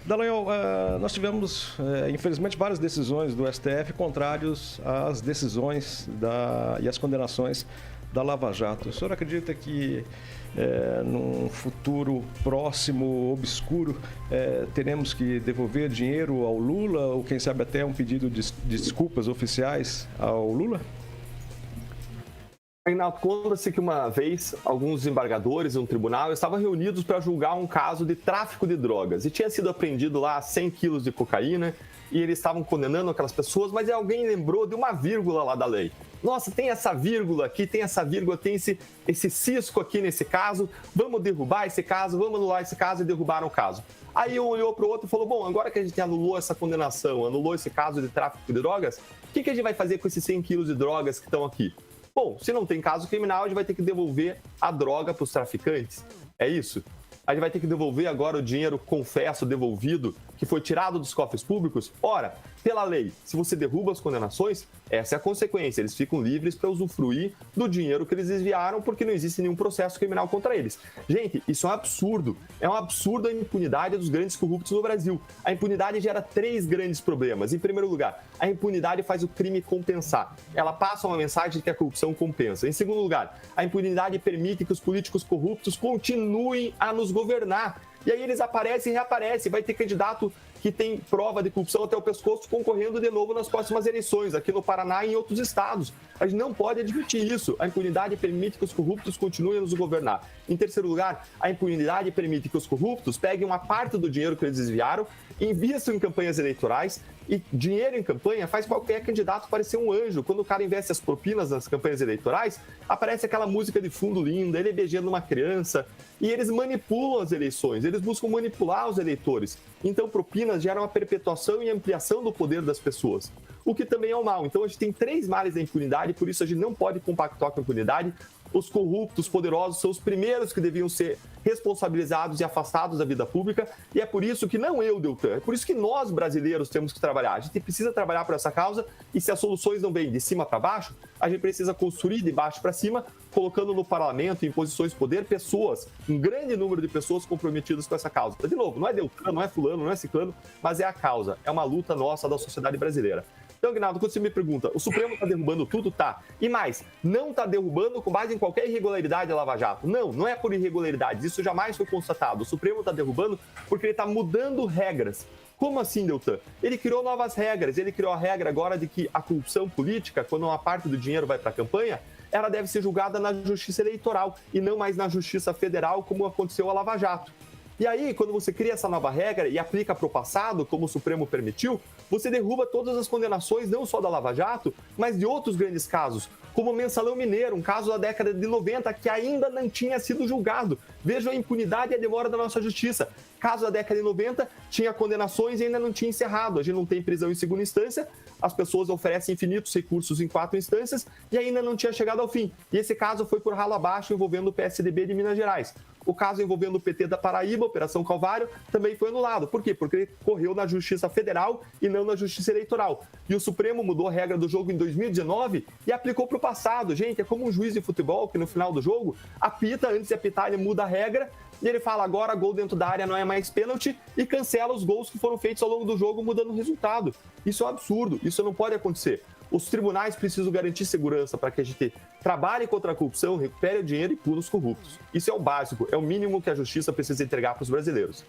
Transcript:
Dallagnol, nós tivemos, infelizmente, várias decisões do STF contrárias às decisões e às condenações da Lava Jato. O senhor acredita que, num futuro próximo, obscuro, teremos que devolver dinheiro ao Lula ou, quem sabe, até um pedido de desculpas oficiais ao Lula? Reinaldo, conta-se que uma vez alguns desembargadores em um tribunal estavam reunidos para julgar um caso de tráfico de drogas e tinha sido apreendido lá 100 quilos de cocaína e eles estavam condenando aquelas pessoas, mas alguém lembrou de uma vírgula lá da lei. Nossa, tem essa vírgula aqui, tem essa vírgula, tem esse cisco aqui nesse caso, vamos derrubar esse caso, vamos anular esse caso e derrubaram o caso. Aí um olhou para o outro e falou, bom, agora que a gente anulou essa condenação, anulou esse caso de tráfico de drogas, o que a gente vai fazer com esses 100 quilos de drogas que estão aqui? Bom, se não tem caso criminal, a gente vai ter que devolver a droga para os traficantes. É isso? A gente vai ter que devolver agora o dinheiro, confesso, devolvido, que foi tirado dos cofres públicos? Ora, pela lei, se você derruba as condenações, essa é a consequência. Eles ficam livres para usufruir do dinheiro que eles desviaram porque não existe nenhum processo criminal contra eles. Gente, isso é um absurdo. É um absurdo a impunidade dos grandes corruptos no Brasil. A impunidade gera 3 grandes problemas. Em primeiro lugar, a impunidade faz o crime compensar. Ela passa uma mensagem de que a corrupção compensa. Em segundo lugar, a impunidade permite que os políticos corruptos continuem a nos governar. E aí eles aparecem e reaparecem. Vai ter candidato que tem prova de corrupção até o pescoço concorrendo de novo nas próximas eleições, aqui no Paraná e em outros estados. A gente não pode admitir isso. A impunidade permite que os corruptos continuem a nos governar. Em terceiro lugar, a impunidade permite que os corruptos peguem uma parte do dinheiro que eles desviaram, invistam em campanhas eleitorais, e dinheiro em campanha faz qualquer candidato parecer um anjo. Quando o cara investe as propinas nas campanhas eleitorais, aparece aquela música de fundo linda, ele beijando uma criança, e eles manipulam as eleições, eles buscam manipular os eleitores. Então, propinas geram a perpetuação e ampliação do poder das pessoas, o que também é o mal. Então, a gente tem 3 males da impunidade, por isso a gente não pode compactuar com a impunidade. Os corruptos, poderosos, são os primeiros que deviam ser responsabilizados e afastados da vida pública, e é por isso que não eu, Deltan, é por isso que nós, brasileiros, temos que trabalhar. A gente precisa trabalhar por essa causa, e se as soluções não vêm de cima para baixo, a gente precisa construir de baixo para cima, colocando no parlamento, em posições de poder, pessoas, um grande número de pessoas comprometidas com essa causa. De novo, não é Deltan, não é fulano, não é ciclano, mas é a causa, é uma luta nossa da sociedade brasileira. Então, Aguinaldo, quando você me pergunta, o Supremo está derrubando tudo? Tá. E mais, não está derrubando com base em qualquer irregularidade da Lava Jato. Não, não é por irregularidades, isso jamais foi constatado. O Supremo está derrubando porque ele está mudando regras. Como assim, Deltan? Ele criou novas regras, ele criou a regra agora de que a corrupção política, quando uma parte do dinheiro vai para a campanha, ela deve ser julgada na Justiça Eleitoral e não mais na Justiça Federal, como aconteceu a Lava Jato. E aí, quando você cria essa nova regra e aplica para o passado, como o Supremo permitiu, você derruba todas as condenações, não só da Lava Jato, mas de outros grandes casos, como o Mensalão Mineiro, um caso da década de 90 que ainda não tinha sido julgado. Vejam a impunidade e a demora da nossa justiça. Caso da década de 90, tinha condenações e ainda não tinha encerrado. A gente não tem prisão em segunda instância, as pessoas oferecem infinitos recursos em 4 instâncias e ainda não tinha chegado ao fim. E esse caso foi por ralo abaixo envolvendo o PSDB de Minas Gerais. O caso envolvendo o PT da Paraíba, Operação Calvário, também foi anulado. Por quê? Porque ele correu na Justiça Federal e não na Justiça Eleitoral. E o Supremo mudou a regra do jogo em 2019 e aplicou para o passado. Gente, é como um juiz de futebol que no final do jogo apita, antes de apitar ele muda a regra e ele fala agora gol dentro da área não é mais pênalti e cancela os gols que foram feitos ao longo do jogo mudando o resultado. Isso é um absurdo, isso não pode acontecer. Os tribunais precisam garantir segurança para que a gente trabalhe contra a corrupção, recupere o dinheiro e pune os corruptos. Isso é o básico, é o mínimo que a justiça precisa entregar para os brasileiros.